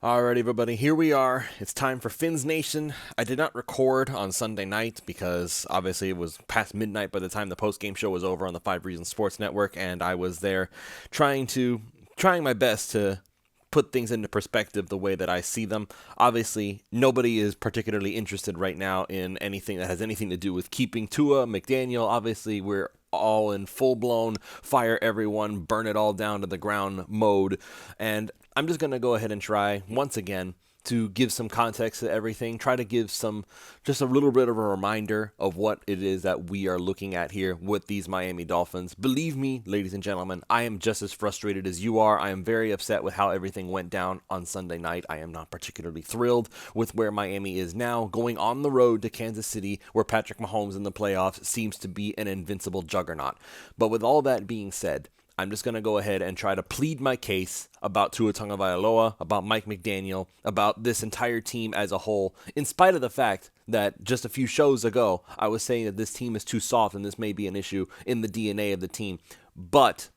Alright, everybody, here we are. It's time for Fins Nation. I did not record on Sunday night because obviously it was past midnight by the time the post-game show was over on the 5 Reasons Sports Network, and I was there trying my best to put things into perspective the way that I see them. Obviously, nobody is particularly interested right now in anything that has anything to do with keeping Tua, McDaniel. Obviously, we're all in full-blown fire everyone, burn it all down to the ground mode. And I'm just going to go ahead and try, once again, to give some context to everything, try to give just a little bit of a reminder of what it is that we are looking at here with these Miami Dolphins. Believe me, ladies and gentlemen, I am just as frustrated as you are. I am very upset with how everything went down on Sunday night. I am not particularly thrilled with where Miami is now, going on the road to Kansas City, where Patrick Mahomes in the playoffs seems to be an invincible juggernaut. But with all that being said, I'm just going to go ahead and try to plead my case about Tua Tagovailoa, about Mike McDaniel, about this entire team as a whole, in spite of the fact that just a few shows ago, I was saying that this team is too soft and this may be an issue in the DNA of the team. But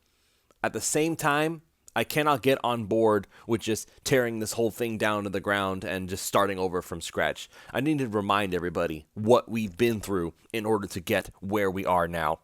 at the same time, I cannot get on board with just tearing this whole thing down to the ground and just starting over from scratch. I need to remind everybody what we've been through in order to get where we are now.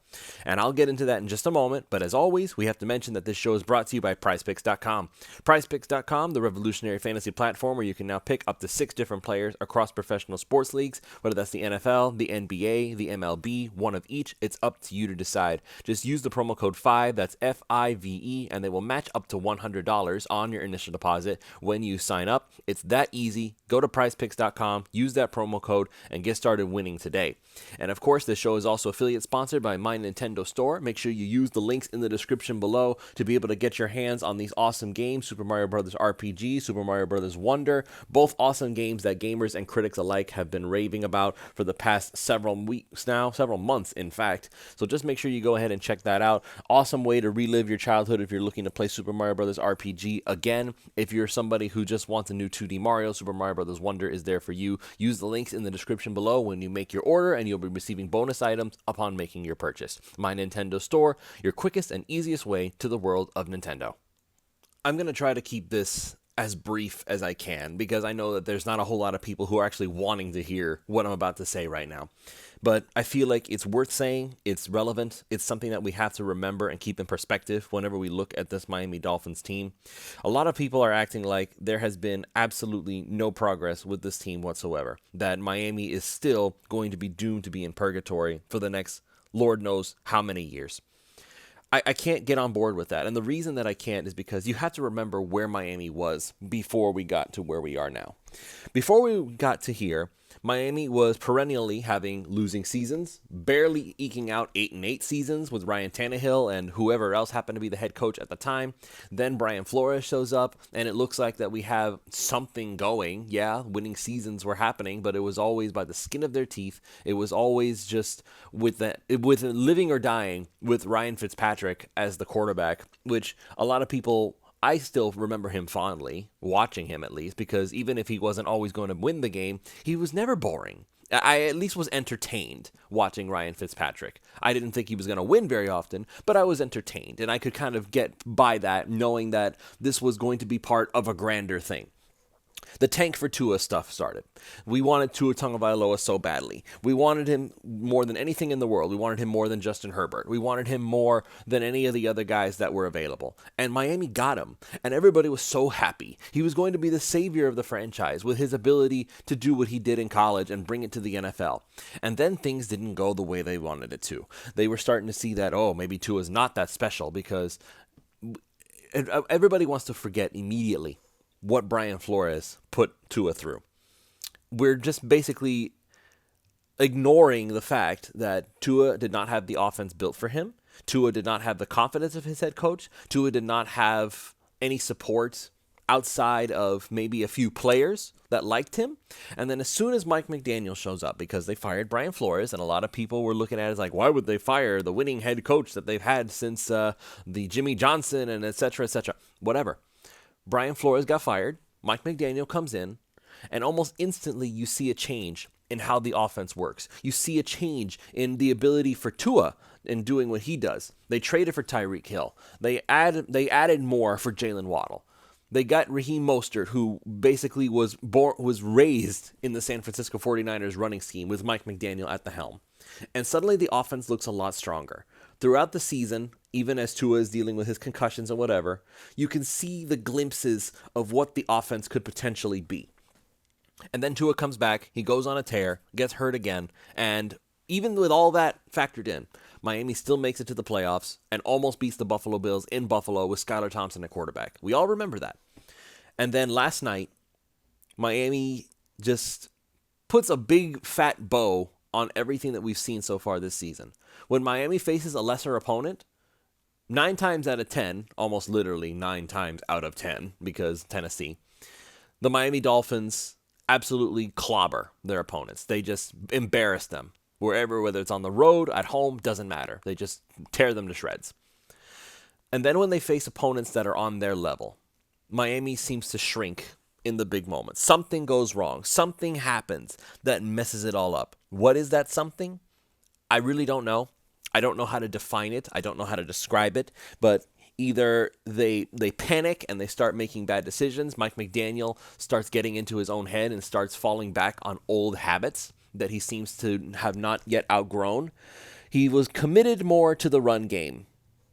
And I'll get into that in just a moment, but as always, we have to mention that this show is brought to you by PrizePicks.com. PrizePicks.com, the revolutionary fantasy platform where you can now pick up to 6 different players across professional sports leagues, whether that's the NFL, the NBA, the MLB, one of each. It's up to you to decide. Just use the promo code 5, that's FIVE, and they will match up to $100 on your initial deposit when you sign up. It's that easy. Go to PrizePicks.com, use that promo code, and get started winning today. And of course, this show is also affiliate sponsored by My Nintendo Store. Make sure you use the links in the description below to be able to get your hands on these awesome games, Super Mario Bros. RPG, Super Mario Bros. Wonder, both awesome games that gamers and critics alike have been raving about for the past several weeks now, several months in fact. So just make sure you go ahead and check that out. Awesome way to relive your childhood if you're looking to play Super Mario Bros. RPG again. If you're somebody who just wants a new 2D Mario, Super Mario Bros. Wonder is there for you. Use the links in the description below when you make your order, and you'll be receiving bonus items upon making your purchase. My Nintendo Store, your quickest and easiest way to the world of Nintendo. I'm going to try to keep this as brief as I can because I know that there's not a whole lot of people who are actually wanting to hear what I'm about to say right now. But I feel like it's worth saying, it's relevant, it's something that we have to remember and keep in perspective whenever we look at this Miami Dolphins team. A lot of people are acting like there has been absolutely no progress with this team whatsoever, that Miami is still going to be doomed to be in purgatory for the next Lord knows how many years. I can't get on board with that. And the reason that I can't is because you have to remember where Miami was before we got to where we are now. Before we got to here, Miami was perennially having losing seasons, barely eking out 8-8 seasons with Ryan Tannehill and whoever else happened to be the head coach at the time. Then Brian Flores shows up, and it looks like that we have something going. Yeah, winning seasons were happening, but it was always by the skin of their teeth. It was always just with living or dying with Ryan Fitzpatrick as the quarterback, which a lot of people, I still remember him fondly, watching him at least, because even if he wasn't always going to win the game, he was never boring. I at least was entertained watching Ryan Fitzpatrick. I didn't think he was going to win very often, but I was entertained, and I could kind of get by that knowing that this was going to be part of a grander thing. The tank for Tua stuff started. We wanted Tua Tagovailoa so badly. We wanted him more than anything in the world. We wanted him more than Justin Herbert. We wanted him more than any of the other guys that were available. And Miami got him. And everybody was so happy. He was going to be the savior of the franchise with his ability to do what he did in college and bring it to the NFL. And then things didn't go the way they wanted it to. They were starting to see that, maybe Tua's not that special because everybody wants to forget immediately what Brian Flores put Tua through. We're just basically ignoring the fact that Tua did not have the offense built for him. Tua did not have the confidence of his head coach. Tua did not have any support outside of maybe a few players that liked him. And then as soon as Mike McDaniel shows up, because they fired Brian Flores, and a lot of people were looking at it as like, why would they fire the winning head coach that they've had since the Jimmy Johnson and et cetera, whatever. Brian Flores got fired, Mike McDaniel comes in, and almost instantly you see a change in how the offense works. You see a change in the ability for Tua in doing what he does. They traded for Tyreek Hill. They added more for Jalen Waddle. They got Raheem Mostert, who basically was raised in the San Francisco 49ers running scheme with Mike McDaniel at the helm. And suddenly the offense looks a lot stronger. Throughout the season, even as Tua is dealing with his concussions and whatever, you can see the glimpses of what the offense could potentially be. And then Tua comes back, he goes on a tear, gets hurt again, and even with all that factored in, Miami still makes it to the playoffs and almost beats the Buffalo Bills in Buffalo with Skylar Thompson at quarterback. We all remember that. And then last night, Miami just puts a big fat bow on everything that we've seen so far this season. When Miami faces a lesser opponent, 9 times out of 10, almost literally 9 times out of 10, because Tennessee, the Miami Dolphins absolutely clobber their opponents. They just embarrass them. Wherever, whether it's on the road, at home, doesn't matter. They just tear them to shreds. And then when they face opponents that are on their level, Miami seems to shrink in the big moments. Something goes wrong. Something happens that messes it all up. What is that something? I really don't know. I don't know how to define it. I don't know how to describe it. But either they panic and they start making bad decisions. Mike McDaniel starts getting into his own head and starts falling back on old habits that he seems to have not yet outgrown. He was committed more to the run game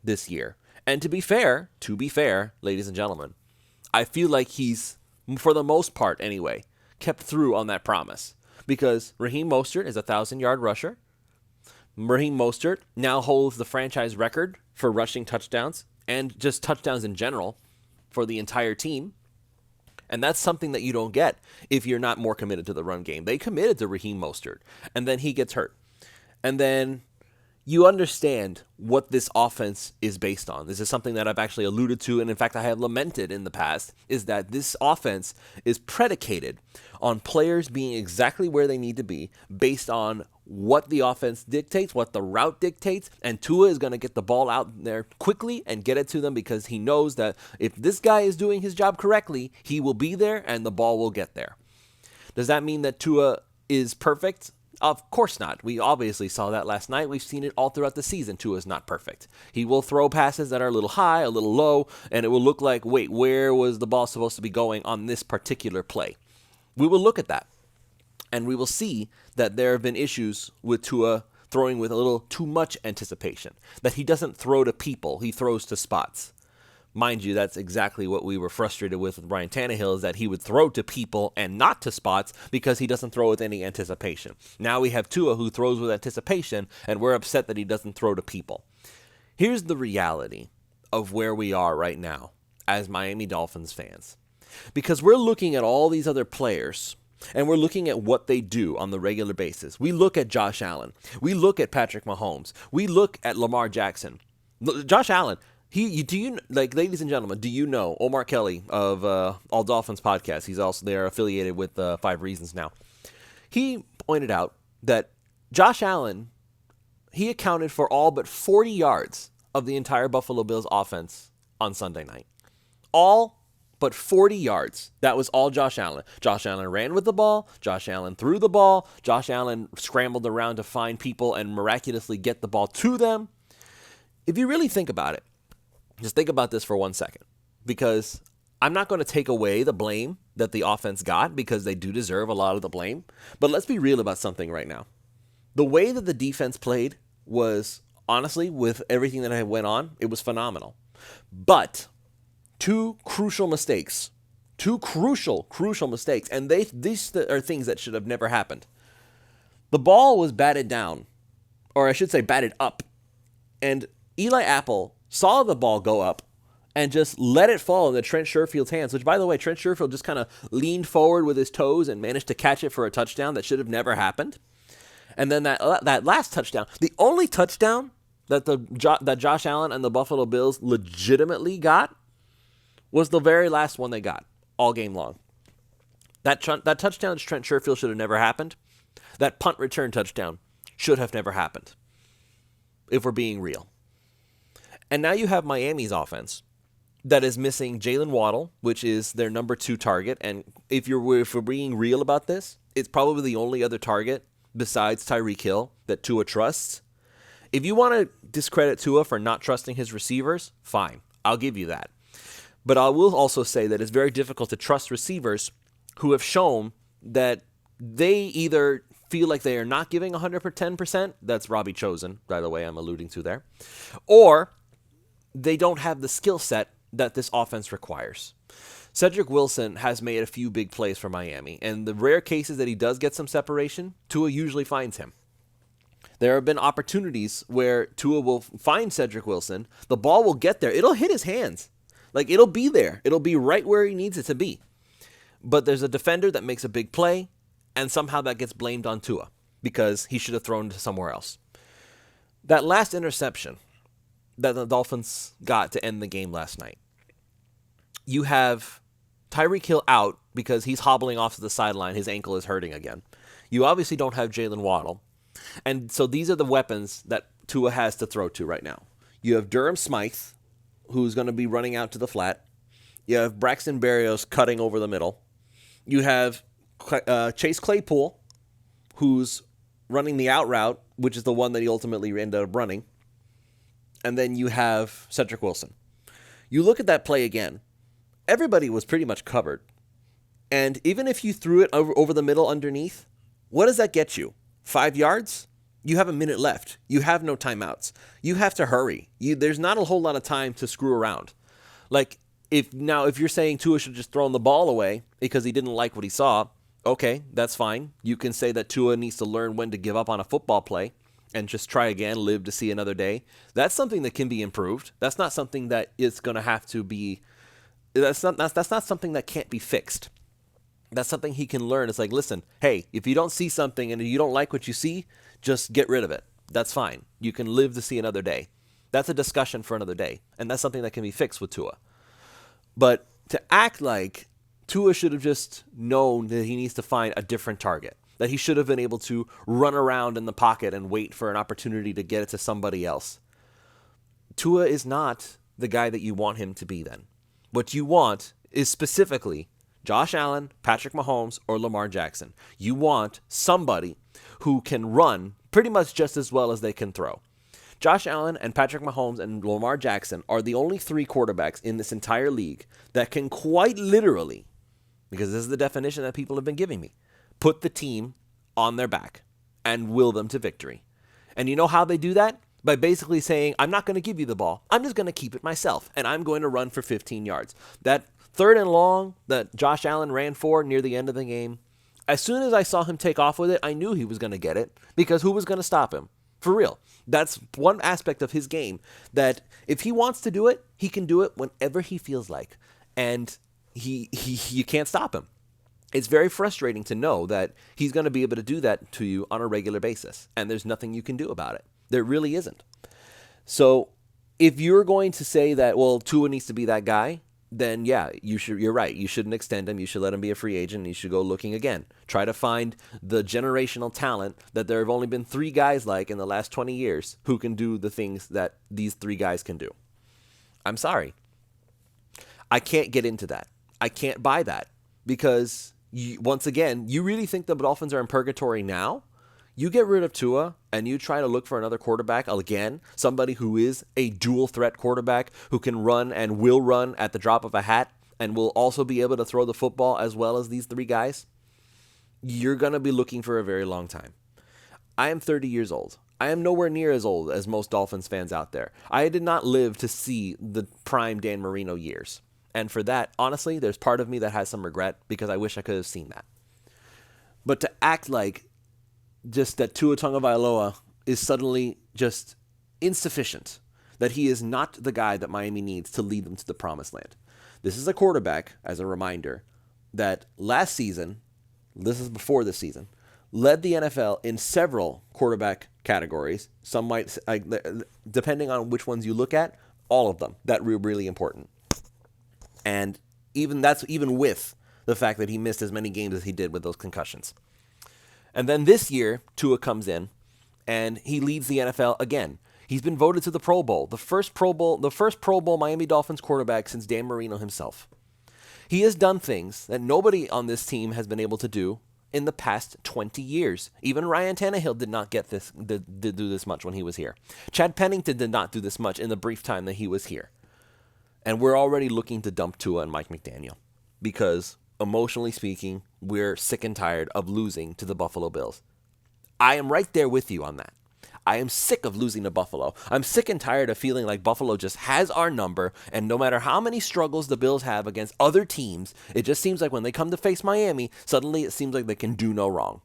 this year. And to be fair, ladies and gentlemen, I feel like he's, for the most part anyway, kept through on that promise. Because Raheem Mostert is a 1,000-yard rusher. Raheem Mostert now holds the franchise record for rushing touchdowns and just touchdowns in general for the entire team. And that's something that you don't get if you're not more committed to the run game. They committed to Raheem Mostert, and then he gets hurt. And then you understand what this offense is based on. This is something that I've actually alluded to, and in fact I have lamented in the past, is that this offense is predicated on players being exactly where they need to be based on what the offense dictates, what the route dictates, and Tua is going to get the ball out there quickly and get it to them because he knows that if this guy is doing his job correctly, he will be there and the ball will get there. Does that mean that Tua is perfect? Of course not. We obviously saw that last night. We've seen it all throughout the season. Tua is not perfect. He will throw passes that are a little high, a little low, and it will look like, wait, where was the ball supposed to be going on this particular play? We will look at that. And we will see that there have been issues with Tua throwing with a little too much anticipation. That he doesn't throw to people, he throws to spots. Mind you, that's exactly what we were frustrated with Ryan Tannehill, is that he would throw to people and not to spots because he doesn't throw with any anticipation. Now we have Tua who throws with anticipation, and we're upset that he doesn't throw to people. Here's the reality of where we are right now as Miami Dolphins fans. Because we're looking at all these other players, and we're looking at what they do on the regular basis. We look at Josh Allen. We look at Patrick Mahomes. We look at Lamar Jackson. Josh Allen, ladies and gentlemen, do you know Omar Kelly of All Dolphins podcast? He's also there affiliated with 5 Reasons now. He pointed out that Josh Allen, he accounted for all but 40 yards of the entire Buffalo Bills offense on Sunday night. All but 40 yards. That was all Josh Allen. Josh Allen ran with the ball. Josh Allen threw the ball. Josh Allen scrambled around to find people and miraculously get the ball to them. If you really think about it, just think about this for 1 second. Because I'm not going to take away the blame that the offense got, because they do deserve a lot of the blame. But let's be real about something right now. The way that the defense played was, honestly, with everything that went on, it was phenomenal. But 2 crucial mistakes. 2 crucial mistakes. And these are things that should have never happened. The ball was batted down. Or I should say batted up. And Eli Apple saw the ball go up and just let it fall into Trent Sherfield's hands. Which, by the way, Trent Sherfield just kind of leaned forward with his toes and managed to catch it for a touchdown that should have never happened. And then that last touchdown, the only touchdown that Josh Allen and the Buffalo Bills legitimately got, was the very last one they got all game long. That touchdown to Trent Sherfield should have never happened. That punt return touchdown should have never happened, if we're being real. And now you have Miami's offense that is missing Jalen Waddle, which is their number 2 target. And if we're being real about this, it's probably the only other target besides Tyreek Hill that Tua trusts. If you want to discredit Tua for not trusting his receivers, fine. I'll give you that. But I will also say that it's very difficult to trust receivers who have shown that they either feel like they are not giving 110%, that's Robbie Chosen, by the way, I'm alluding to there, or they don't have the skill set that this offense requires. Cedric Wilson has made a few big plays for Miami, and the rare cases that he does get some separation, Tua usually finds him. There have been opportunities where Tua will find Cedric Wilson, the ball will get there, it'll hit his hands. Like, it'll be there. It'll be right where he needs it to be. But there's a defender that makes a big play, and somehow that gets blamed on Tua because he should have thrown to somewhere else. That last interception that the Dolphins got to end the game last night, you have Tyreek Hill out because he's hobbling off to the sideline. His ankle is hurting again. You obviously don't have Jalen Waddle. And so these are the weapons that Tua has to throw to right now. You have Durham Smythe, who's going to be running out to the flat. You have Braxton Berrios cutting over the middle. You have Chase Claypool, who's running the out route, which is the one that he ultimately ended up running. And then you have Cedric Wilson. You look at that play again. Everybody was pretty much covered. And even if you threw it over the middle underneath, what does that get you? 5 yards? You have a minute left. You have no timeouts. You have to hurry. There's not a whole lot of time to screw around. Like, if you're saying Tua should just thrown the ball away because he didn't like what he saw, okay, that's fine. You can say that Tua needs to learn when to give up on a football play and just try again, live to see another day. That's something that can be improved. That's not something that is going to have to be. That's not something that can't be fixed. That's something he can learn. It's like, listen, hey, if you don't see something and you don't like what you see, just get rid of it. That's fine. You can live to see another day. That's a discussion for another day. And that's something that can be fixed with Tua. But to act like Tua should have just known that he needs to find a different target, that he should have been able to run around in the pocket and wait for an opportunity to get it to somebody else. Tua is not the guy that you want him to be then. What you want is specifically Josh Allen, Patrick Mahomes, or Lamar Jackson. You want somebody who can run pretty much just as well as they can throw. Josh Allen and Patrick Mahomes and Lamar Jackson are the only three quarterbacks in this entire league that can quite literally, because this is the definition that people have been giving me, put the team on their back and will them to victory. And you know how they do that? By basically saying, I'm not going to give you the ball. I'm just going to keep it myself, and I'm going to run for 15 yards. That third and long that Josh Allen ran for near the end of the game, as soon as I saw him take off with it, I knew he was going to get it because who was going to stop him? For real. That's one aspect of his game that if he wants to do it, he can do it whenever he feels like. And you can't stop him. It's very frustrating to know that he's going to be able to do that to you on a regular basis. And there's nothing you can do about it. There really isn't. So if you're going to say that, well, Tua needs to be that guy, then yeah, you're right. You shouldn't extend him. You should let him be a free agent. You should go looking again. Try to find the generational talent that there have only been 3 guys like in the last 20 years who can do the things that these 3 guys can do. I'm sorry. I can't get into that. I can't buy that because, once again, you really think the Dolphins are in purgatory now? You get rid of Tua and you try to look for another quarterback, again, somebody who is a dual threat quarterback who can run and will run at the drop of a hat and will also be able to throw the football as well as these 3 guys. You're going to be looking for a very long time. I am 30 years old. I am nowhere near as old as most Dolphins fans out there. I did not live to see the prime Dan Marino years. And for that, honestly, there's part of me that has some regret because I wish I could have seen that. But to act like just that Tua Tagovailoa is suddenly just insufficient, that he is not the guy that Miami needs to lead them to the promised land. This is a quarterback, as a reminder, that last season, this is before this season, led the NFL in several quarterback categories. Some might, depending on which ones you look at, all of them. That were really important. And that's even with the fact that he missed as many games as he did with those concussions. And then this year, Tua comes in, and he leads the NFL again. He's been voted to the Pro Bowl, the first Pro Bowl Miami Dolphins quarterback since Dan Marino himself. He has done things that nobody on this team has been able to do in the past 20 years. Even Ryan Tannehill did not do this much when he was here. Chad Pennington did not do this much in the brief time that he was here. And we're already looking to dump Tua and Mike McDaniel because, emotionally speaking, we're sick and tired of losing to the Buffalo Bills. I am right there with you on that. I am sick of losing to Buffalo. I'm sick and tired of feeling like Buffalo just has our number, and no matter how many struggles the Bills have against other teams, it just seems like when they come to face Miami, suddenly it seems like they can do no wrong.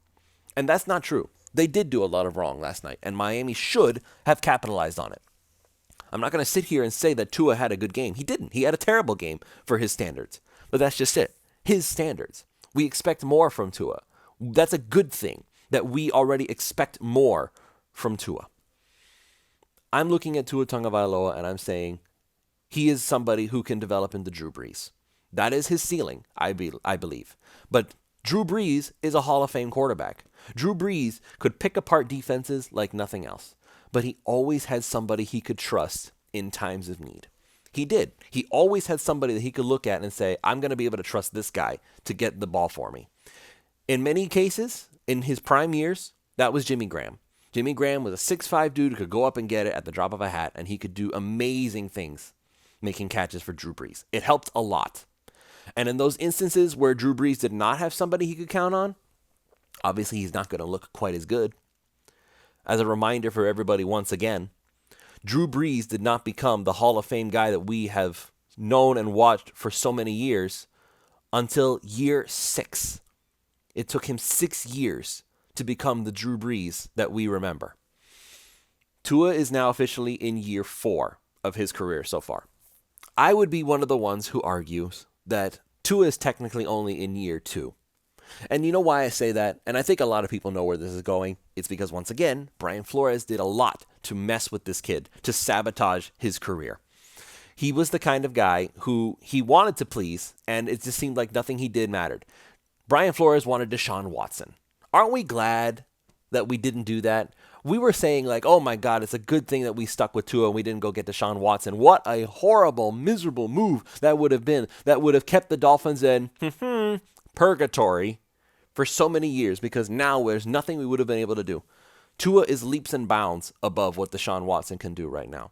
And that's not true. They did do a lot of wrong last night, and Miami should have capitalized on it. I'm not going to sit here and say that Tua had a good game. He didn't. He had a terrible game for his standards. But that's just it. His standards. We expect more from Tua. That's a good thing, that we already expect more from Tua. I'm looking at Tua Tagovailoa and I'm saying he is somebody who can develop into Drew Brees. That is his ceiling, I believe. But Drew Brees is a Hall of Fame quarterback. Drew Brees could pick apart defenses like nothing else. But he always had somebody he could trust in times of need. He did. He always had somebody that he could look at and say, I'm going to be able to trust this guy to get the ball for me. In many cases, in his prime years, that was Jimmy Graham. Jimmy Graham was a 6'5" dude who could go up and get it at the drop of a hat, and he could do amazing things making catches for Drew Brees. It helped a lot. And in those instances where Drew Brees did not have somebody he could count on, obviously he's not going to look quite as good. As a reminder for everybody once again, Drew Brees did not become the Hall of Fame guy that we have known and watched for so many years until year 6. It took him 6 years to become the Drew Brees that we remember. Tua is now officially in year 4 of his career so far. I would be one of the ones who argues that Tua is technically only in year 2. And you know why I say that? And I think a lot of people know where this is going. It's because, once again, Brian Flores did a lot to mess with this kid, to sabotage his career. He was the kind of guy who he wanted to please, and it just seemed like nothing he did mattered. Brian Flores wanted Deshaun Watson. Aren't we glad that we didn't do that? We were saying like, oh my God, it's a good thing that we stuck with Tua and we didn't go get Deshaun Watson. What a horrible, miserable move that would have been. That would have kept the Dolphins in purgatory for so many years, because now there's nothing we would have been able to do. Tua is leaps and bounds above what Deshaun Watson can do right now.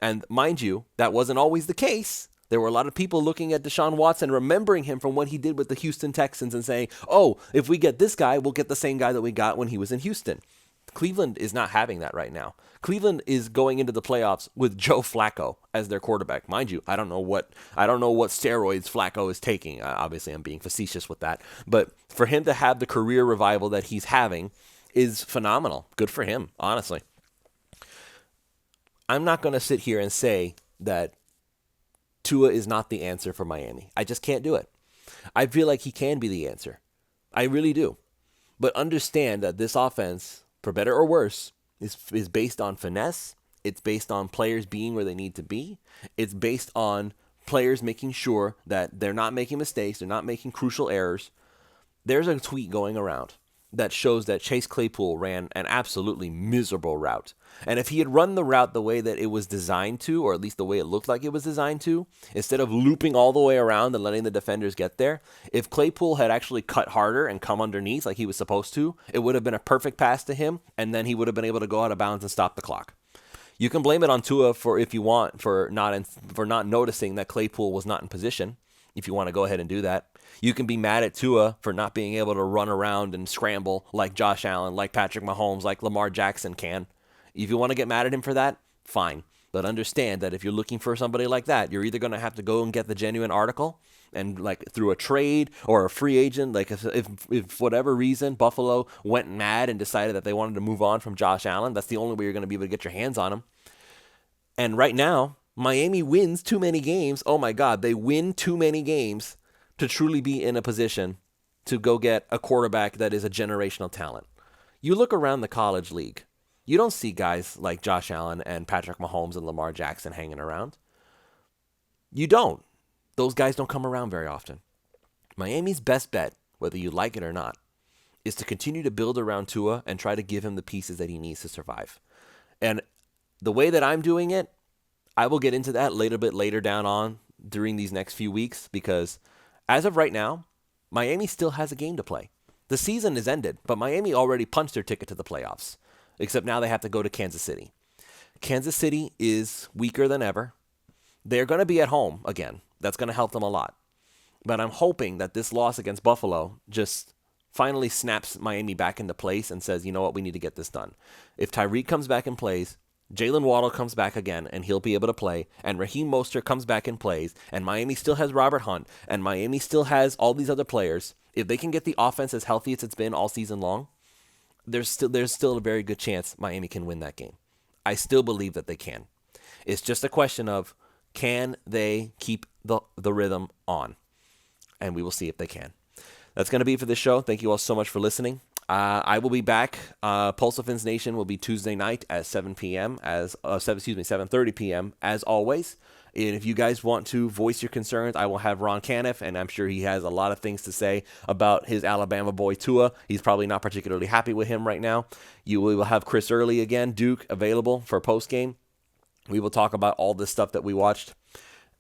And mind you, that wasn't always the case. There were a lot of people looking at Deshaun Watson, remembering him from what he did with the Houston Texans and saying, oh, if we get this guy, we'll get the same guy that we got when he was in Houston. Cleveland is not having that right now. Cleveland is going into the playoffs with Joe Flacco as their quarterback. Mind you, I don't know what steroids Flacco is taking. Obviously, I'm being facetious with that. But for him to have the career revival that he's having is phenomenal. Good for him, honestly. I'm not going to sit here and say that Tua is not the answer for Miami. I just can't do it. I feel like he can be the answer. I really do. But understand that this offense, for better or worse, is based on finesse. It's based on players being where they need to be. It's based on players making sure that they're not making mistakes, they're not making crucial errors. There's a tweet going around that shows that Chase Claypool ran an absolutely miserable route. And if he had run the route the way that it was designed to, or at least the way it looked like it was designed to, instead of looping all the way around and letting the defenders get there, if Claypool had actually cut harder and come underneath like he was supposed to, it would have been a perfect pass to him, and then he would have been able to go out of bounds and stop the clock. You can blame it on Tua if you want for not noticing that Claypool was not in position. If you want to go ahead and do that. You can be mad at Tua for not being able to run around and scramble like Josh Allen, like Patrick Mahomes, like Lamar Jackson can. If you want to get mad at him for that, fine. But understand that if you're looking for somebody like that, you're either going to have to go and get the genuine article, and like through a trade or a free agent, like if for whatever reason Buffalo went mad and decided that they wanted to move on from Josh Allen, that's the only way you're going to be able to get your hands on him. And right now, Miami wins too many games. Oh my God, they win too many games to truly be in a position to go get a quarterback that is a generational talent. You look around the college league, you don't see guys like Josh Allen and Patrick Mahomes and Lamar Jackson hanging around. You don't. Those guys don't come around very often. Miami's best bet, whether you like it or not, is to continue to build around Tua and try to give him the pieces that he needs to survive. And the way that I'm doing it, I will get into that a little bit later down on during these next few weeks, because as of right now, Miami still has a game to play. The season is ended, but Miami already punched their ticket to the playoffs, except now they have to go to Kansas City. Kansas City is weaker than ever. They're going to be at home again. That's going to help them a lot. But I'm hoping that this loss against Buffalo just finally snaps Miami back into place and says, you know what, we need to get this done. If Tyreek comes back and plays, Jalen Waddle comes back again, and he'll be able to play, and Raheem Mostert comes back and plays, and Miami still has Robert Hunt, and Miami still has all these other players. If they can get the offense as healthy as it's been all season long, there's still a very good chance Miami can win that game. I still believe that they can. It's just a question of, can they keep the rhythm on? And we will see if they can. That's going to be it for this show. Thank you all so much for listening. I will be back. Pulse of Fins Nation will be Tuesday night at 7 p.m. 7:30 p.m. as always. And if you guys want to voice your concerns, I will have Ron Caniff, and I'm sure he has a lot of things to say about his Alabama boy Tua. He's probably not particularly happy with him right now. We will have Chris Early again, Duke, available for post-game. We will talk about all this stuff that we watched.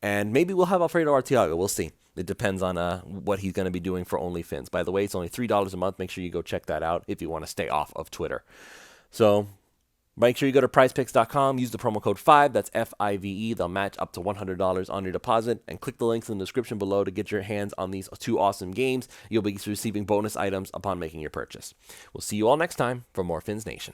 And maybe we'll have Alfredo Arteaga. We'll see. It depends on what he's going to be doing for OnlyFins. By the way, it's only $3 a month. Make sure you go check that out if you want to stay off of Twitter. So make sure you go to prizepicks.com. Use the promo code 5. That's FIVE. They'll match up to $100 on your deposit. And click the links in the description below to get your hands on these 2 awesome games. You'll be receiving bonus items upon making your purchase. We'll see you all next time for more Fins Nation.